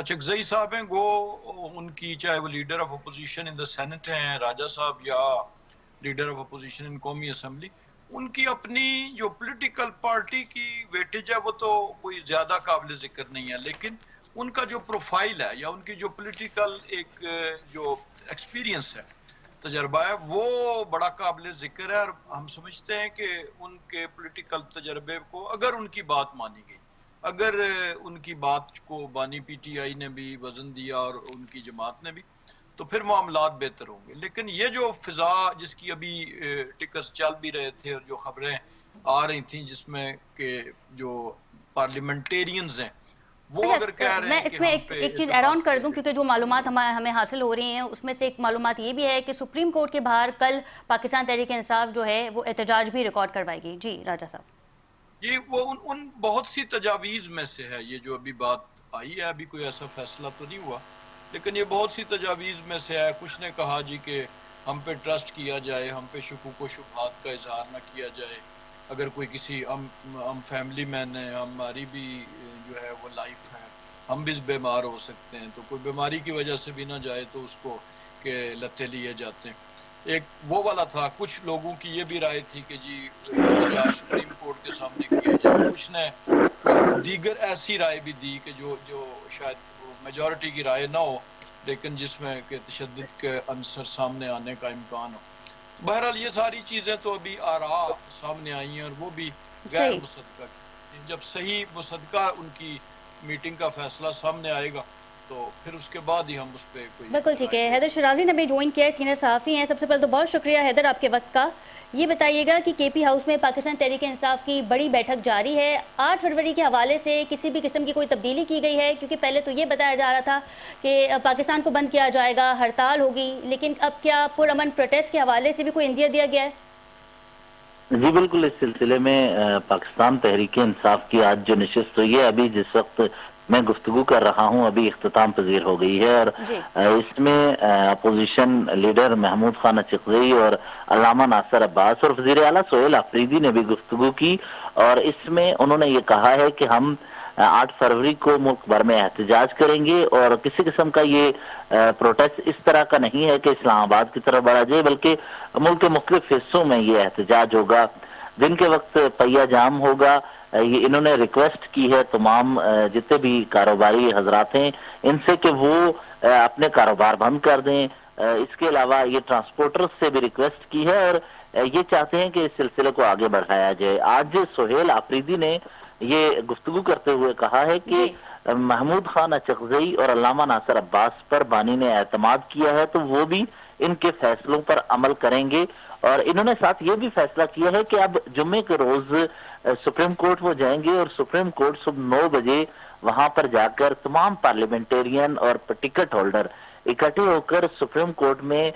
اچکزئی صاحب ہیں وہ ان کی چاہے وہ leader of opposition in the senate ہیں راجہ صاحب یا لیڈر آف اپوزیشن ان قومی اسمبلی، ان کی اپنی جو پولیٹیکل پارٹی کی ویٹیج ہے وہ تو کوئی زیادہ قابل ذکر نہیں ہے، لیکن ان کا جو پروفائل ہے یا ان کی جو پولیٹیکل ایک جو ایکسپیرینس ہے، تجربہ ہے، وہ بڑا قابل ذکر ہے، اور ہم سمجھتے ہیں کہ ان کے پولیٹیکل تجربے کو اگر ان کی بات مانی گئی، اگر ان کی بات کو بانی پی ٹی آئی نے بھی وزن دیا اور ان کی جماعت نے بھی، تو پھر معاملات بہتر ہوں گے۔ لیکن یہ جو فضا جس کی ابھی ٹکس چل بھی رہے تھے اور جو خبریں آ رہی تھیں جس میں کہ جو پارلیمنٹیرینز ہیں وہ اگر اچھا، کہہ رہے میں ہیں کہ اس میں ہم ایک پہ چیز ایڈ آن اعتماد کر کیا دوں، جائے۔ کیونکہ جو معلومات ہمیں حاصل ہو رہی ہیں اس میں سے ایک معلومات یہ بھی ہے کہ سپریم کورٹ کے باہر کل پاکستان تحریک انصاف جو ہے وہ احتجاج بھی ریکارڈ کروائے گی۔ جی راجہ صاحب۔ یہ وہ ان بہت سی تجاویز میں سے ہے یہ جو ابھی بات آئی ہے، ابھی کوئی ایسا فیصلہ تو نہیں ہوا، لیکن یہ بہت سی تجاویز میں سے ہے۔ کچھ نے کہا جی کہ ہم پہ ٹرسٹ کیا جائے، ہم پہ شکوک و شبہات کا اظہار نہ کیا جائے، اگر کوئی کسی ہم فیملی مین ہیں، ہماری بھی جو ہے وہ لائف ہے، ہم بھی بیمار ہو سکتے ہیں، تو کوئی بیماری کی وجہ سے بھی نہ جائے تو اس کو کہ لتے لیے جاتے ہیں، ایک وہ والا تھا۔ کچھ لوگوں کی یہ بھی رائے تھی کہ جی احتجاج سپریم کورٹ کے سامنے کیا جائے، کچھ نے کوئی دیگر ایسی رائے بھی دی کہ جو شاید میجورٹی کی رائے نہ ہو لیکن جس میں کہ تشدد کے عنصر سامنے آنے کا امکان ہو۔ بہرحال یہ ساری چیزیں تو ابھی آراء سامنے آئی ہیں اور وہ بھی غیر صحیح، مصدقہ، جب صحیح مصدقہ ان کی میٹنگ کا فیصلہ سامنے آئے گا تو پھر اس کے بعد ہی ہم اس پہ کوئی بالکل ٹھیک رائے ہے۔ دے حیدر سکتے ہیں۔ شرازی نے بھی جوائن کیا ہے، سینئر صحافی ہیں۔ سب سے پہلے تو بہت شکریہ حیدر آپ کے وقت کا۔ یہ بتائیے گا کہ کے پی ہاؤس میں پاکستان تحریک انصاف کی بڑی بیٹھک جاری ہے، 8 فروری کے حوالے سے کسی بھی قسم کی کوئی تبدیلی کی گئی ہے؟ کیونکہ پہلے تو یہ بتایا جا رہا تھا کہ پاکستان کو بند کیا جائے گا، ہڑتال ہوگی، لیکن اب کیا پرامن پروٹیسٹ کے حوالے سے بھی کوئی اندیہ دیا گیا ہے؟ جی بالکل، اس سلسلے میں پاکستان تحریک انصاف کی آج جو نشست ہوئی ہے، ابھی جس وقت میں گفتگو کر رہا ہوں ابھی اختتام پذیر ہو گئی ہے، اور جی اس میں اپوزیشن لیڈر محمود خان اچکزئی اور علامہ ناصر عباس اور وزیر اعلیٰ سہیل آفریدی نے بھی گفتگو کی، اور اس میں انہوں نے یہ کہا ہے کہ ہم 8 فروری کو ملک بھر میں احتجاج کریں گے، اور کسی قسم کا یہ پروٹیسٹ اس طرح کا نہیں ہے کہ اسلام آباد کی طرف بڑھا جائے، بلکہ ملک کے مختلف حصوں میں یہ احتجاج ہوگا۔ دن کے وقت پہیہ جام ہوگا۔ یہ انہوں نے ریکویسٹ کی ہے تمام جتنے بھی کاروباری حضرات ہیں ان سے کہ وہ اپنے کاروبار بند کر دیں۔ اس کے علاوہ یہ ٹرانسپورٹرز سے بھی ریکویسٹ کی ہے، اور یہ چاہتے ہیں کہ اس سلسلے کو آگے بڑھایا جائے۔ آج سہیل آفریدی نے یہ گفتگو کرتے ہوئے کہا ہے کہ جی محمود خان اچکزئی اور علامہ ناصر عباس پر بانی نے اعتماد کیا ہے تو وہ بھی ان کے فیصلوں پر عمل کریں گے، اور انہوں نے ساتھ یہ بھی فیصلہ کیا ہے کہ اب جمعے کے روز سپریم کورٹ وہ جائیں گے، اور سپریم کورٹ صبح 9 بجے وہاں پر جا کر تمام پارلیمنٹیرین اور ٹکٹ ہولڈر اکٹھے ہو کر سپریم کورٹ میں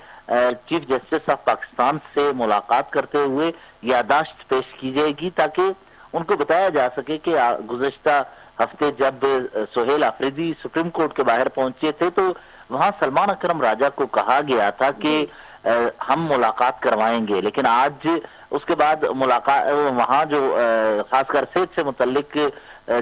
چیف جسٹس آف پاکستان سے ملاقات کرتے ہوئے یادداشت پیش کی جائے گی، تاکہ ان کو بتایا جا سکے کہ گزشتہ ہفتے جب سہیل آفریدی سپریم کورٹ کے باہر پہنچے تھے تو وہاں سلمان اکرم راجہ کو کہا گیا تھا کہ جی ہم ملاقات کروائیں گے، لیکن آج اس کے بعد ملاقات وہاں جو خاص کر صحت سے متعلق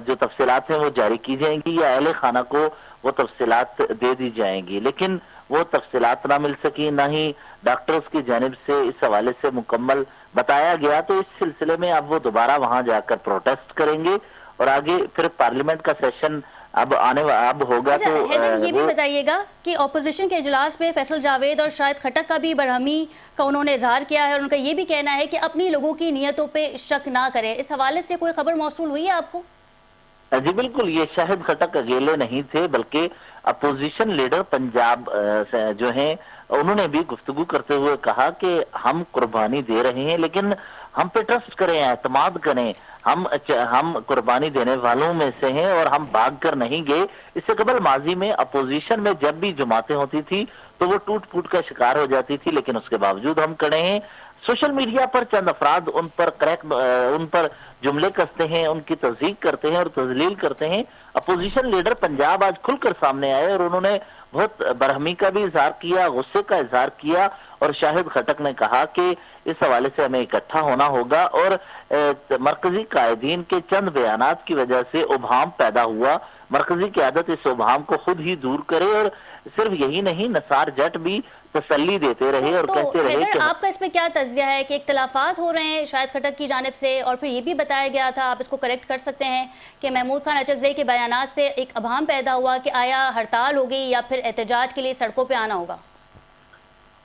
جو تفصیلات ہیں وہ جاری کی جائیں گی یا اہل خانہ کو وہ تفصیلات دے دی جائیں گی، لیکن وہ تفصیلات نہ مل سکی، نہ ہی ڈاکٹرز کی جانب سے اس حوالے سے مکمل بتایا گیا، تو اس سلسلے میں اب وہ دوبارہ وہاں جا کر پروٹیسٹ کریں گے، اور آگے پھر پارلیمنٹ کا سیشن اب ہوگا اچھا تو حیدر یہ بھی وہ بتائیے گا کہ اپوزیشن کے اجلاس میں فیصل جاوید اور شاہد خٹک کا بھی برہمی کا انہوں نے اظہار کیا ہے، اور ان کا یہ بھی کہنا ہے کہ اپنی لوگوں کی نیتوں پہ شک نہ کرے۔ اس حوالے سے کوئی خبر موصول ہوئی ہے آپ کو؟ جی بالکل، یہ شاہد خٹک اکیلے نہیں تھے بلکہ اپوزیشن لیڈر پنجاب جو ہیں انہوں نے بھی گفتگو کرتے ہوئے کہا کہ ہم قربانی دے رہے ہیں لیکن ہم پہ ٹرسٹ کریں، اعتماد کریں، ہم قربانی دینے والوں میں سے ہیں اور ہم بھاگ کر نہیں گئے۔ اس سے قبل ماضی میں اپوزیشن میں جب بھی جماعتیں ہوتی تھی تو وہ ٹوٹ پھوٹ کا شکار ہو جاتی تھی، لیکن اس کے باوجود ہم کھڑے ہیں۔ سوشل میڈیا پر چند افراد ان پر جملے کستے ہیں، ان کی تصدیق کرتے ہیں اور تذلیل کرتے ہیں۔ اپوزیشن لیڈر پنجاب آج کھل کر سامنے آئے اور انہوں نے بہت برہمی کا بھی اظہار کیا، غصے کا اظہار کیا، اور شاہد خٹک نے کہا کہ اس حوالے سے ہمیں اکٹھا ہونا ہوگا، اور مرکزی قائدین کے چند بیانات کی وجہ سے ابہام پیدا ہوا۔ مرکزی قیادت اس ابہام کو خود ہی دور کرے، اور صرف یہی نہیں، نثار جٹ بھی تسلی دیتے رہے اور تو کہتے رہے حیدر، کہ آپ کا اس پہ کیا تجزیہ ہے کہ اختلافات ہو رہے ہیں شاہد خٹک کی جانب سے، اور پھر یہ بھی بتایا گیا تھا، آپ اس کو کریکٹ کر سکتے ہیں، کہ محمود خان اچکزئی کے بیانات سے ایک ابہام پیدا ہوا کہ آیا ہڑتال ہوگی یا پھر احتجاج کے لیے سڑکوں پہ آنا ہوگا؟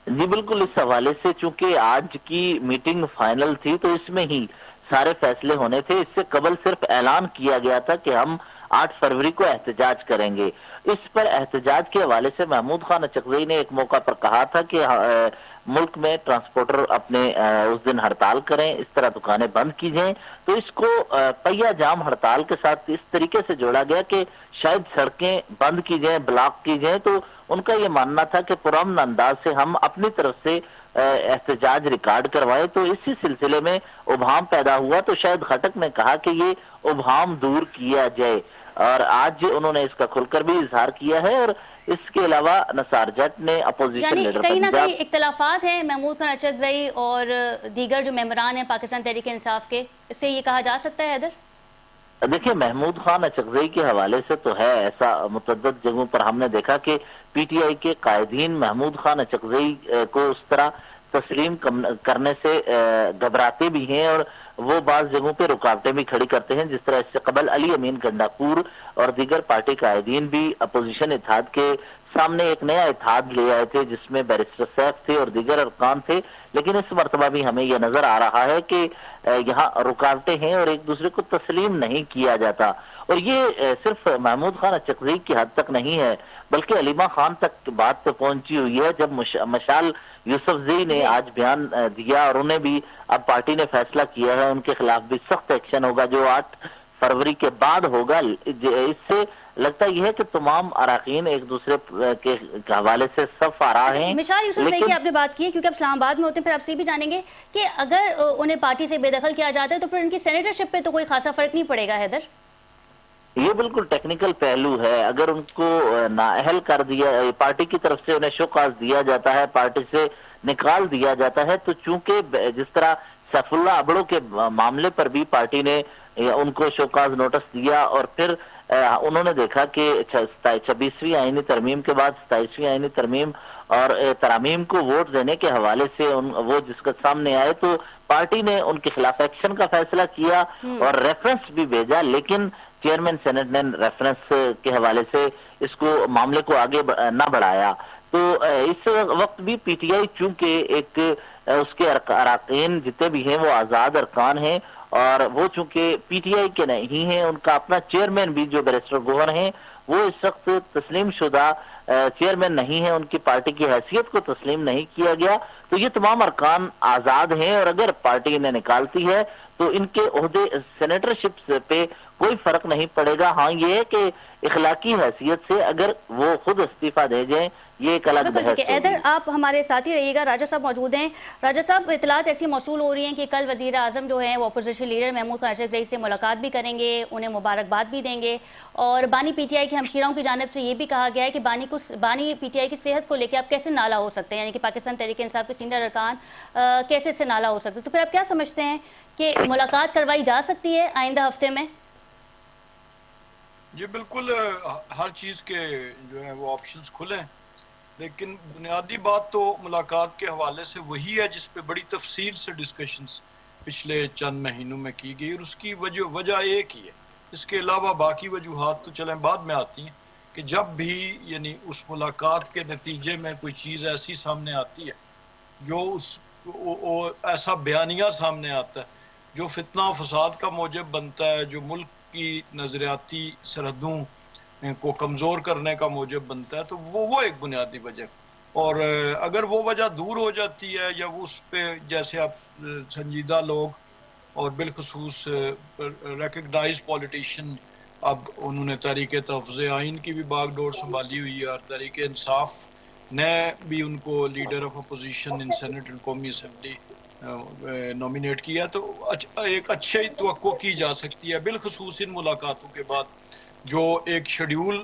جی بالکل، اس حوالے سے چونکہ آج کی میٹنگ فائنل تھی تو اس میں ہی سارے فیصلے ہونے تھے۔ اس سے قبل صرف اعلان کیا گیا تھا کہ ہم 8 فروری کو احتجاج کریں گے۔ اس پر احتجاج کے حوالے سے محمود خان اچکزئی نے ایک موقع پر کہا تھا کہ ملک میں ٹرانسپورٹر اپنے اس دن ہڑتال کریں، اس طرح دکانیں بند کی جائیں، تو اس کو پہیہ جام ہڑتال کے ساتھ اس طریقے سے جوڑا گیا کہ شاید سڑکیں بند کی جائیں، بلاک کی جائیں، تو ان کا یہ ماننا تھا کہ پرامن انداز سے ہم اپنی طرف سے احتجاج ریکارڈ کروائے۔ تو اسی سلسلے میں ابہام پیدا ہوا، تو شاہد خٹک نے کہا کہ یہ ابہام دور کیا جائے، اور آج انہوں نے اس کا کھل کر بھی اظہار کیا ہے۔ اور اس کے علاوہ نثار جٹ نے اپوزیشن یعنی لیڈر کہیں نہ پنجاب، کہیں اختلافات ہیں محمود خان اچکزئی اور دیگر جو ممبران ہیں پاکستان تحریک انصاف کے، اس سے یہ کہا جا سکتا ہے حیدر؟ دیکھیں محمود خان اچکزئی کے حوالے سے تو ہے ایسا، متعدد جگہوں پر ہم نے دیکھا کہ پی ٹی آئی کے قائدین محمود خان اچکزئی کو اس طرح تسلیم کرنے سے گھبراتے بھی ہیں، اور وہ بعض جگہوں پہ رکاوٹیں بھی کھڑی کرتے ہیں، جس طرح اس سے قبل علی امین گنڈاپور اور دیگر پارٹی قائدین بھی اپوزیشن اتحاد کے سامنے ایک نیا اتحاد لے آئے تھے، جس میں بیرسٹر سیف تھے اور دیگر ارکان تھے، لیکن اس مرتبہ بھی ہمیں یہ نظر آ رہا ہے کہ یہاں رکاوٹیں ہیں اور ایک دوسرے کو تسلیم نہیں کیا جاتا۔ اور یہ صرف محمود خان اچکزئی کی حد تک نہیں ہے، بلکہ علیمہ خان تک بات پہ پہنچی ہوئی ہے، جب مشال یوسفزئی نے آج بیان دیا اور انہیں بھی اب پارٹی نے فیصلہ کیا ہے ان کے خلاف بھی سخت ایکشن ہوگا جو 8 فروری کے بعد ہوگا۔ اس سے لگتا یہ ہے کہ تمام اراکین ایک دوسرے کے حوالے سے صف آ رہا ہیں۔ مشال یوسفزئی کی آپ نے بات کی ہے، کیونکہ اب اسلام آباد میں ہوتے ہیں، پھر آپ سے بھی جانیں گے کہ اگر انہیں پارٹی سے بے دخل کیا جاتا ہے تو پھر ان کی سینیٹرشپ پہ تو کوئی خاصا فرق نہیں پڑے گا حیدر؟ یہ بالکل ٹیکنیکل پہلو ہے، اگر ان کو نااہل کر دیا، پارٹی کی طرف سے انہیں شوکاز دیا جاتا ہے، پارٹی سے نکال دیا جاتا ہے، تو چونکہ جس طرح سیف اللہ ابڑو کے معاملے پر بھی پارٹی نے ان کو شوکاز نوٹس دیا، اور پھر انہوں نے دیکھا کہ 26ویں آئینی ترمیم کے بعد 27ویں آئینی ترمیم اور ترامیم کو ووٹ دینے کے حوالے سے وہ جس کے سامنے آئے، تو پارٹی نے ان کے خلاف ایکشن کا فیصلہ کیا اور ریفرنس بھی بھیجا، لیکن چیئرمین سینٹ نے ریفرنس کے حوالے سے اس کو معاملے کو آگے نہ بڑھایا۔ تو اس وقت بھی پی ٹی آئی چونکہ ایک اس کے اراکین جتنے بھی ہیں وہ آزاد ارکان ہیں، اور وہ چونکہ پی ٹی آئی کے نہیں ہیں، ان کا اپنا چیئرمین بھی جو بیرسٹر گوہر ہیں وہ اس وقت تسلیم شدہ چیئرمین نہیں ہیں، ان کی پارٹی کی حیثیت کو تسلیم نہیں کیا گیا، تو یہ تمام ارکان آزاد ہیں، اور اگر پارٹی انہیں نکالتی ہے تو ان کے عہدے سینیٹرشپ پہ کوئی فرق نہیں پڑے گا۔ ہاں یہ ہے کہ اخلاقی حیثیت سے اگر وہ خود استعفیٰ دے جائیں، یہ ایک الگ بحث ہوگی۔ حیدر، آپ ہمارے ساتھی رہیے گا، راجہ صاحب موجود ہیں۔ راجہ صاحب، اطلاعات ایسی موصول ہو رہی ہیں کہ کل وزیر اعظم جو ہیں وہ اپوزیشن لیڈر محمود خان اچکزئی سے ملاقات بھی کریں گے، انہیں مبارکباد بھی دیں گے، اور بانی پی ٹی آئی کے ہمشیراؤں کی جانب سے یہ بھی کہا گیا ہے کہ بانی پی ٹی آئی کی صحت کو لے کے آپ کیسے نالا ہو سکتے ہیں، یعنی کہ پاکستان تحریک انصاف کے سینئر ارکان کیسے اس سے نالا ہو سکتے ہیں؟ تو پھر آپ کیا سمجھتے ہیں کہ ملاقات کروائی جا سکتی ہے آئندہ ہفتے میں؟ جی بالکل، ہر چیز کے جو ہے وہ آپشنز کھلے ہیں، لیکن بنیادی بات تو ملاقات کے حوالے سے وہی ہے جس پہ بڑی تفصیل سے ڈسکشنز پچھلے چند مہینوں میں کی گئی، اور اس کی وجہ ایک ہی ہے۔ اس کے علاوہ باقی وجوہات تو چلیں بعد میں آتی ہیں، کہ جب بھی یعنی اس ملاقات کے نتیجے میں کوئی چیز ایسی سامنے آتی ہے جو ایسا بیانیہ سامنے آتا ہے جو فتنہ و فساد کا موجب بنتا ہے، جو ملک کی نظریاتی سرحدوں کو کمزور کرنے کا موجب بنتا ہے، تو وہ ایک بنیادی وجہ، اور اگر وہ وجہ دور ہو جاتی ہے یا وہ اس پہ جیسے آپ سنجیدہ لوگ اور بالخصوص ریکگنائز پولیٹیشین، اب انہوں نے تحریک تحفظ آئین کی بھی باغ ڈور سنبھالی ہوئی ہے، اور تحریک انصاف نے بھی ان کو leader of opposition in senate and قومی اسمبلی نومینیٹ کیا، تو ایک اچھی توقع کی جا سکتی ہے، بالخصوص ان ملاقاتوں کے بعد جو ایک شیڈیول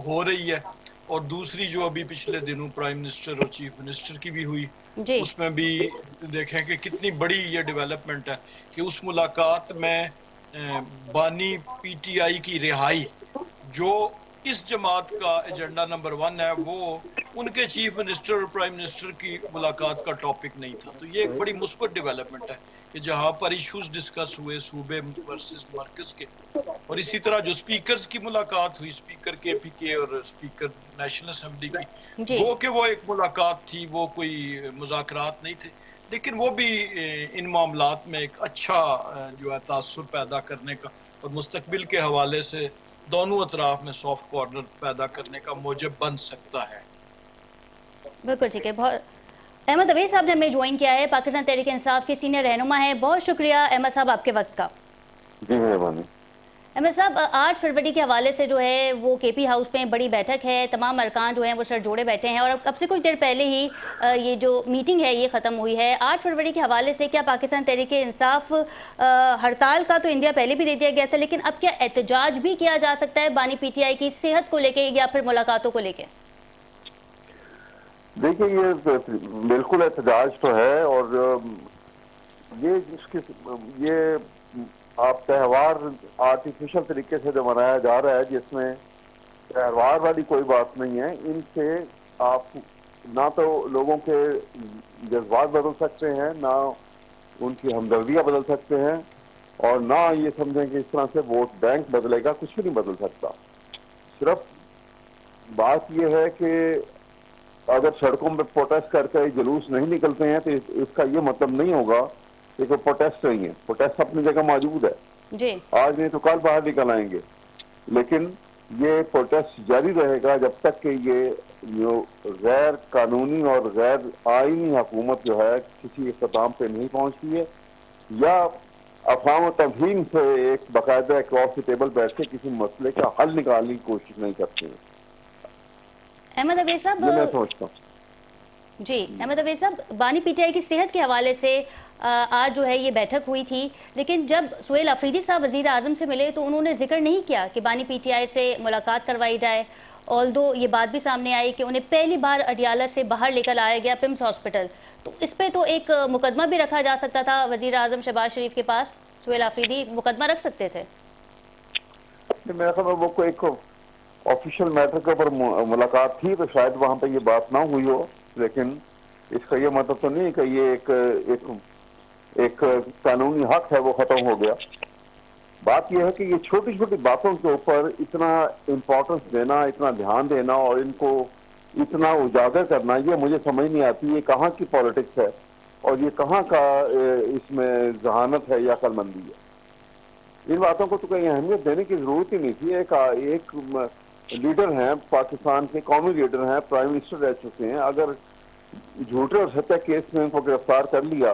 ہو رہی ہے، اور دوسری جو ابھی پچھلے دنوں پرائم منسٹر اور چیف منسٹر کی بھی ہوئی، اس میں بھی دیکھیں کہ کتنی بڑی یہ ڈیولپمنٹ ہے کہ اس ملاقات میں بانی پی ٹی آئی کی رہائی جو اس جماعت کا ایجنڈا نمبر 1 ہے وہ ان کے چیف منسٹر اور پرائم منسٹر کی ملاقات کا ٹاپک نہیں تھا. تو یہ ایک بڑی مثبت ڈیولپمنٹ ہے کہ جہاں پر ایشوز ڈسکس ہوئے صوبے ورسز مرکز کے, اور اسی طرح جو سپیکرز کی ملاقات ہوئی, سپیکر کے پی کے اور سپیکر نیشنل اسمبلی کی, گو کہ وہ ایک ملاقات تھی, وہ کوئی مذاکرات نہیں تھے, لیکن وہ بھی ان معاملات میں ایک اچھا جو ہے تاثر پیدا کرنے کا اور مستقبل کے حوالے سے دونوں اطراف میں سافٹ کارنر پیدا کرنے کا موجب بن سکتا ہے. بالکل ٹھیک ہے. بہت احمد اویس صاحب نے ہمیں جوائن کیا ہے, پاکستان تحریک انصاف کے سینئر رہنما ہیں. بہت شکریہ احمد صاحب آپ کے وقت کا. جی مہربانی. احمد صاحب 8 فروری کے حوالے سے جو ہے وہ کے پی ہاؤس میں بڑی بیٹھک ہے, تمام ارکان جو ہیں وہ سر جوڑے بیٹھے ہیں, اور اب سے کچھ دیر پہلے ہی یہ جو میٹنگ ہے یہ ختم ہوئی ہے. 8 فروری کے حوالے سے کیا پاکستان تحریک انصاف, ہڑتال کا تو انڈیا پہلے بھی دے دیا گیا تھا, لیکن اب کیا احتجاج بھی کیا جا سکتا ہے بانی پی ٹی آئی کی صحت کو لے کے یا پھر ملاقاتوں کو لے کے؟ دیکھیے یہ بالکل احتجاج تو ہے, اور یہ آپ تہوار آرٹیفیشل طریقے سے جو منایا جا رہا ہے, جس میں تہوار والی کوئی بات نہیں ہے. ان سے آپ نہ تو لوگوں کے جذبات بدل سکتے ہیں, نہ ان کی ہمدردیاں بدل سکتے ہیں, اور نہ یہ سمجھیں کہ اس طرح سے ووٹ بینک بدلے گا. کچھ بھی نہیں بدل سکتا. صرف بات یہ ہے کہ اگر سڑکوں پہ پروٹیسٹ کر کے جلوس نہیں نکلتے ہیں تو اس کا یہ مطلب نہیں ہوگا کہ کوئی پروٹیسٹ نہیں ہے. پروٹیسٹ اپنی جگہ موجود ہے, جی آج نہیں تو کل باہر نکل آئیں گے, لیکن یہ پروٹیسٹ جاری رہے گا جب تک کہ یہ جو غیر قانونی اور غیر آئینی حکومت جو ہے کسی اختتام پہ نہیں پہنچتی ہے, یا افہام و تفہیم سے ایک باقاعدہ اکراس دی ٹیبل بیٹھ کے کسی مسئلے کا حل نکالنے کی کوشش نہیں کرتے ہیں. احمد اویس صاحب, یہ میں سمجھتا ہوں. جی احمد اویس صاحب, بانی پی ٹی آئی کی صحت کے حوالے سے آج جو ہے یہ بیٹھک ہوئی تھی, لیکن جب سہیل آفریدی صاحب وزیر اعظم سے ملے تو انہوں نے ذکر نہیں کیا کہ بانی پی ٹی آئی سے ملاقات کروائی جائے. آلدو یہ بات بھی سامنے آئی کہ انہیں پہلی بار اڈیالہ سے باہر لے کر لایا گیا پمس ہاسپٹل, تو اس پہ تو ایک مقدمہ بھی رکھا جا سکتا تھا وزیر اعظم شہباز شریف کے پاس. سہیل آفریدی مقدمہ رکھ سکتے تھے. میرا خیال ہے وہ کوئی ایک آفیشیل میٹر کے اوپر ملاقات تھی, تو شاید وہاں پہ یہ بات نہ ہوئی ہو, لیکن اس کا یہ مطلب تو نہیں کہ یہ ایک قانونی حق ہے وہ ختم ہو گیا. بات یہ ہے کہ یہ چھوٹی چھوٹی باتوں کے اوپر اتنا امپورٹنس دینا, اتنا دھیان دینا اور ان کو اتنا اجاگر کرنا, یہ مجھے سمجھ نہیں آتی. یہ کہاں کی پالیٹکس ہے اور یہ کہاں کا اس میں ذہانت ہے یا عقل مندی ہے. ان باتوں کو تو کوئی اہمیت دینے کی ضرورت ہی نہیں تھی. ایک لیڈر ہیں پاکستان کے, قومی لیڈر ہیں, پرائم منسٹر رہ چکے ہیں, اگر جھوٹے اور سچے کیس میں ان کو گرفتار کر لیا,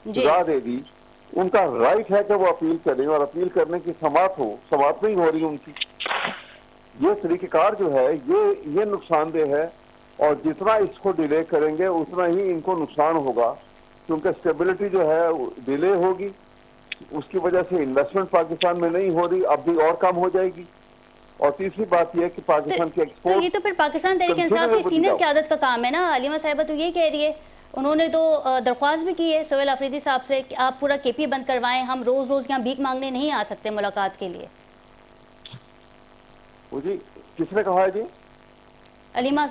سزا دے دی, ان کا رائٹ ہے کہ وہ اپیل کریں, اور اپیل کرنے کی سماعت نہیں ہو رہی ان کی. یہ طریقہ کار جو ہے یہ نقصان دہ ہے, اور جتنا اس کو ڈیلے کریں گے اتنا ہی ان کو نقصان ہوگا, کیونکہ اسٹیبلٹی جو ہے ڈیلے ہوگی, اس کی وجہ سے انویسٹمنٹ پاکستان میں نہیں ہو رہی, اب بھی اور کم ہو جائے گی. اور تیسری بات یہ ہے کہ پاکستان کی ایکسپورٹ, یہ تو پھر پاکستان تحریک انصاف کی سینئر قیادت کا کام ہے نا. علیمہ صاحبہ تو یہ کہہ رہی ہے, انہوں نے تو درخواست بھی کی ہے سہیل آفریدی صاحب سے کہ آپ پورا کے پی بند کروائیں, ہم روز روز یہاں بھیک مانگنے نہیں آ سکتے ملاقات کے لیے. جی کس نے کہا ہے جی؟ علیمہ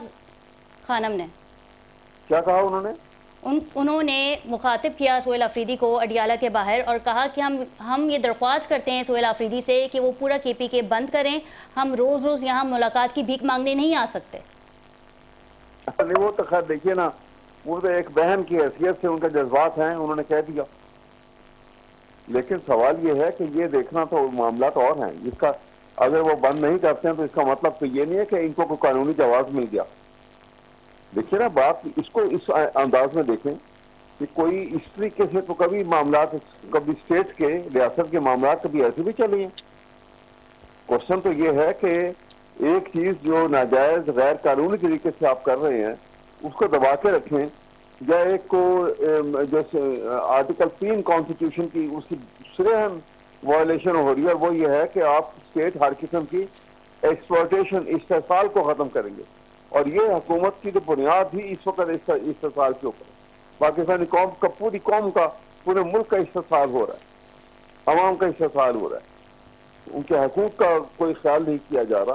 خانم نے. کیا کہا انہوں نے؟ انہوں نے مخاطب کیا سہیل آفریدی کو اڈیالہ کے باہر, اور کہا کہ ہم یہ درخواست کرتے ہیں سہیل آفریدی سے کہ وہ پورا کے پی کے بند کریں, ہم روز روز یہاں ملاقات کی بھیک مانگنے نہیں آ سکتے. وہ تو خیر دیکھیے نا, وہ تو ایک بہن کی حیثیت سے ان کے جذبات ہیں, انہوں نے کہہ دیا. لیکن سوال یہ ہے کہ یہ دیکھنا تو معاملات اور ہیں. جس کا اگر وہ بند نہیں کرتے ہیں تو اس کا مطلب تو یہ نہیں ہے کہ ان کو کوئی قانونی جواز مل گیا. دیکھیے نا بات اس کو اس انداز میں دیکھیں کہ کوئی اس طریقے سے تو کبھی معاملات, کبھی اسٹیٹ کے ریاست کے معاملات کبھی ایسے بھی چلے ہیں. کوشچن تو یہ ہے کہ ایک چیز جو ناجائز غیر قانونی طریقے سے آپ کر رہے ہیں اس کو دبا کے رکھیں, یا ایک کو جیسے آرٹیکل 3 کانسٹیٹیوشن کی اس کی سرحد وائلیشن ہو رہی ہے, اور وہ یہ ہے کہ آپ اسٹیٹ ہر قسم کی ایکسپلوٹیشن, استحصال کو ختم کریں گے. اور یہ حکومت کی جو بنیاد ہی اس وقت استحصال کے اوپر, پاکستانی قوم کا, پوری قوم کا, پورے ملک کا استحصال ہو رہا ہے, عوام کا استحصال ہو رہا ہے. ان کے حقوق کا کوئی خیال نہیں کیا جا رہا.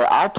8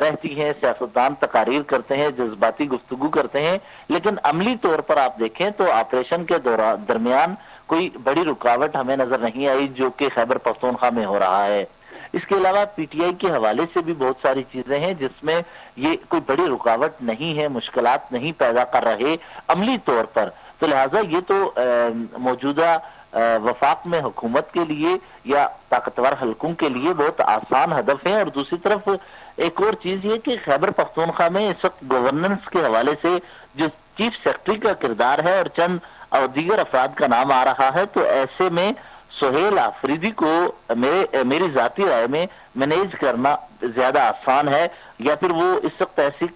رہتی ہیں، سیاستدان تقاریر کرتے ہیں، جذباتی گفتگو کرتے ہیں، لیکن عملی طور پر آپ دیکھیں تو آپریشن کے درمیان کوئی بڑی رکاوٹ ہمیں نظر نہیں آئی جو کہ خیبر پختونخوا میں ہو رہا ہے۔ اس کے علاوہ پی ٹی آئی کے حوالے سے بھی بہت ساری چیزیں ہیں جس میں یہ کوئی بڑی رکاوٹ نہیں ہے، مشکلات نہیں پیدا کر رہے عملی طور پر، تو لہٰذا یہ تو موجودہ وفاق میں حکومت کے لیے یا طاقتور حلقوں کے لیے بہت آسان ہدف ہیں۔ اور دوسری طرف ایک اور چیز یہ کہ خیبر پختونخوا میں اس وقت گورننس کے حوالے سے جو چیف سیکرٹری کا کردار ہے اور چند دیگر افراد کا نام آ رہا ہے، تو ایسے میں سہیل آفریدی کو میری ذاتی رائے میں مینیج کرنا زیادہ آسان ہے، یا پھر وہ اس وقت ایسے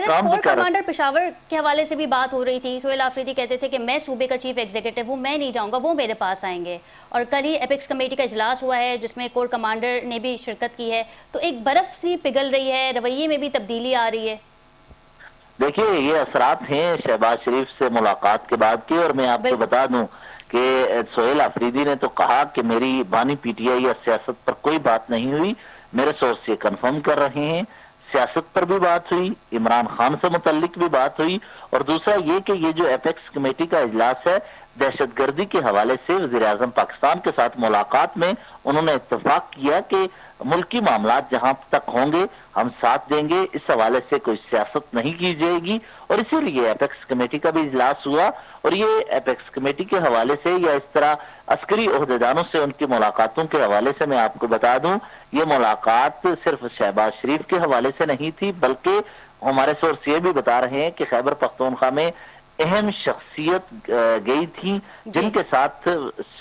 کام بھی کر کمانڈر پشاور کے حوالے سے بھی بات ہو رہی تھی، سہیل آفریدی کہتے تھے کہ میں صوبے کا چیف ایگزیکٹو ہوں، میں نہیں جاؤں گا، وہ میرے پاس آئیں گے۔ اور کل ہی ایپیکس کمیٹی کا اجلاس ہوا ہے جس میں کور کمانڈر نے بھی شرکت کی ہے، تو ایک برف سی پگھل رہی ہے، رویے میں بھی تبدیلی آ رہی ہے۔ دیکھیے یہ اثرات ہیں شہباز شریف سے ملاقات کے بعد کی، اور میں آپ کو بتا دوں کہ سہیل آفریدی نے تو کہا کہ میری بانی پی ٹی آئی یا سیاست پر کوئی بات نہیں ہوئی، میرے سورس یہ کنفرم کر رہے ہیں، سیاست پر بھی بات ہوئی، عمران خان سے متعلق بھی بات ہوئی، اور دوسرا یہ کہ یہ جو ایپیکس کمیٹی کا اجلاس ہے دہشت گردی کے حوالے سے وزیر اعظم پاکستان کے ساتھ ملاقات میں انہوں نے اتفاق کیا کہ ملکی معاملات جہاں تک ہوں گے ہم ساتھ دیں گے، اس حوالے سے کوئی سیاست نہیں کی جائے گی، اور اسی لیے ایپیکس کمیٹی کا بھی اجلاس ہوا۔ اور یہ ایپیکس کمیٹی کے حوالے سے یا اس طرح عسکری عہدیداروں سے ان کی ملاقاتوں کے حوالے سے میں آپ کو بتا دوں، یہ ملاقات صرف شہباز شریف کے حوالے سے نہیں تھی، بلکہ ہمارے سورس یہ بھی بتا رہے ہیں کہ خیبر پختونخوا میں اہم شخصیت گئی تھی جن کے ساتھ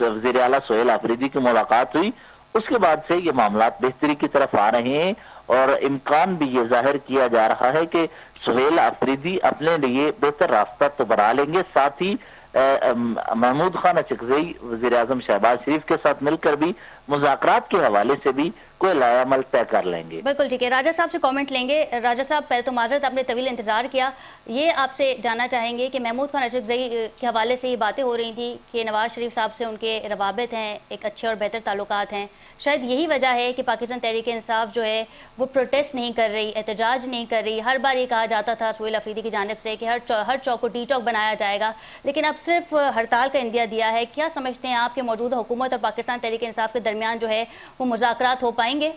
وزیر اعلیٰ سہیل آفریدی کی ملاقات ہوئی۔ اس کے بعد سے یہ معاملات بہتری کی طرف آ رہے ہیں، اور امکان بھی یہ ظاہر کیا جا رہا ہے کہ سہیل آفریدی اپنے لیے بہتر راستہ تو بنا لیں گے، ساتھ ہی محمود خان اچکزئی وزیر اعظم شہباز شریف کے ساتھ مل کر بھی مذاکرات کے حوالے سے بھی کوئی لائے عمل طے کر لیں گے۔ بالکل ٹھیک ہے، راجہ صاحب سے کامنٹ لیں گے۔ راجہ صاحب پہلے تو معذرت، آپ نے طویل انتظار کیا، یہ آپ سے جاننا چاہیں گے کہ محمود خان اچکزئی کے حوالے سے یہ باتیں ہو رہی تھیں کہ نواز شریف صاحب سے ان کے روابط ہیں، ایک اچھے اور بہتر تعلقات ہیں، شاید یہی وجہ ہے کہ پاکستان تحریک انصاف جو ہے وہ پروٹیسٹ نہیں کر رہی، احتجاج نہیں کر رہی۔ ہر بار یہ کہا جاتا تھا سہیل آفریدی کی جانب سے کہ ہر چوک کو ٹی چوک بنایا جائے گا، لیکن اب صرف ہڑتال کا اندیا دیا ہے۔ کیا سمجھتے ہیں آپ کہ موجودہ حکومت اور پاکستان تحریک انصاف کے درمیان جو ہے وہ مذاکرات ہو پائیں گے؟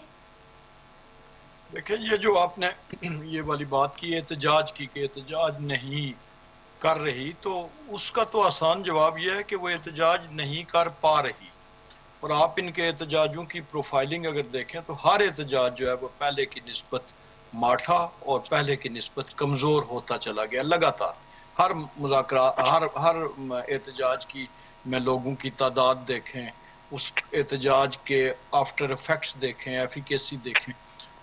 دیکھیں یہ جو آپ نے یہ والی بات کی احتجاج کی کہ احتجاج نہیں کر رہی، تو اس کا تو آسان جواب یہ ہے کہ وہ احتجاج نہیں کر پا رہی، اور آپ ان کے احتجاجوں کی پروفائلنگ اگر دیکھیں تو ہر احتجاج جو ہے وہ پہلے کی نسبت ماٹھا اور پہلے کی نسبت کمزور ہوتا چلا گیا لگاتار۔ ہر مذاکرات ہر احتجاج کی میں لوگوں کی تعداد دیکھیں، اس احتجاج کے آفٹر افیکٹس دیکھیں، ایفیکیسی دیکھیں،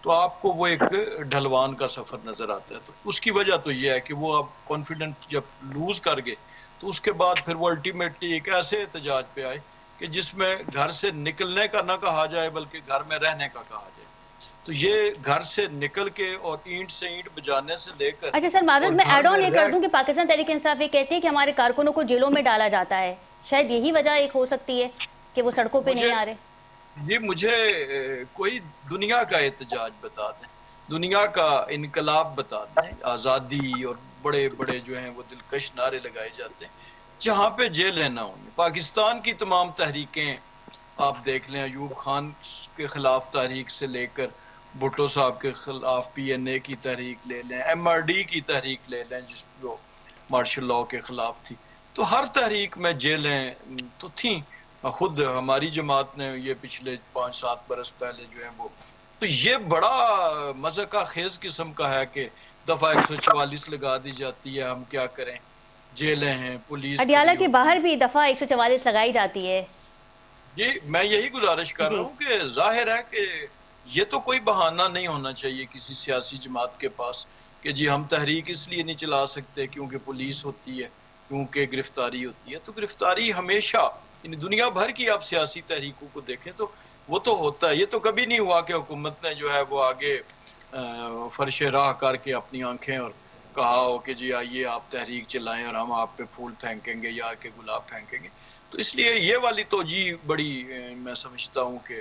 تو آپ کو وہ ایک ڈھلوان کا سفر نظر آتا ہے۔ تو اس کی وجہ تو یہ ہے کہ وہ اب کانفیڈنٹ جب لوز کر گئے تو اس کے بعد پھر وہ الٹیمیٹلی ایک ایسے احتجاج پہ آئے کہ جس میں گھر سے نکلنے کا نہ کہا جائے بلکہ گھر میں رہنے کا کہا جائے۔ تو یہ گھر سے نکل کے اور اینٹ سے اینٹ بجانے سے لے کر، اچھا سر معذرت، میں ایڈ آن یہ کر دوں کہ پاکستان تحریک انصاف یہ کہتی ہے کہ ہمارے کارکنوں کو جیلوں میں ڈالا جاتا ہے، شاید یہی وجہ ایک ہو سکتی ہے کہ وہ سڑکوں پہ نہیں آ رہے۔ جی مجھے کوئی دنیا کا احتجاج بتا دیں، دنیا کا انقلاب بتا دیں، آزادی اور بڑے بڑے جو ہیں وہ دلکش نعرے لگائے جاتے ہیں جہاں پہ جیلیں نہ ہوں۔ پاکستان کی تمام تحریکیں آپ دیکھ لیں، ایوب خان کے خلاف تحریک سے لے کر بھٹو صاحب کے خلاف پی این اے کی تحریک لے لیں، ایم آر ڈی کی تحریک لے لیں جس جو مارشل لاء کے خلاف تھی، تو ہر تحریک میں جیلیں تو تھیں۔ خود ہماری جماعت نے یہ پچھلے 5-7 برس پہلے جو ہے وہ، تو یہ بڑا مذاق خیز قسم کا ہے کہ دفعہ 144 لگا دی جاتی ہے، ہم کیا کریں، جیلیں ہیں، پولیس اڈیالہ کے باہر بھی دفعہ 144 لگائی جاتی ہے۔ جی میں یہی گزارش کر رہا ہوں کہ ظاہر ہے کہ یہ تو کوئی بہانہ نہیں ہونا چاہیے کسی سیاسی جماعت کے پاس کہ جی ہم تحریک اس لیے نہیں چلا سکتے کیونکہ پولیس ہوتی ہے، کیونکہ گرفتاری ہوتی ہے۔ تو گرفتاری ہمیشہ، یعنی دنیا بھر کی آپ سیاسی تحریکوں کو دیکھیں تو وہ تو ہوتا ہے۔ یہ تو کبھی نہیں ہوا کہ حکومت نے جو ہے وہ آگے فرش راہ کر کے اپنی آنکھیں اور کہا ہو کہ جی آئیے آپ تحریک چلائیں اور ہم آپ پہ پھول پھینکیں گے، یار کے گلاب پھینکیں گے۔ تو اس لیے یہ والی توجیہ بڑی میں سمجھتا ہوں کہ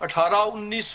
18-19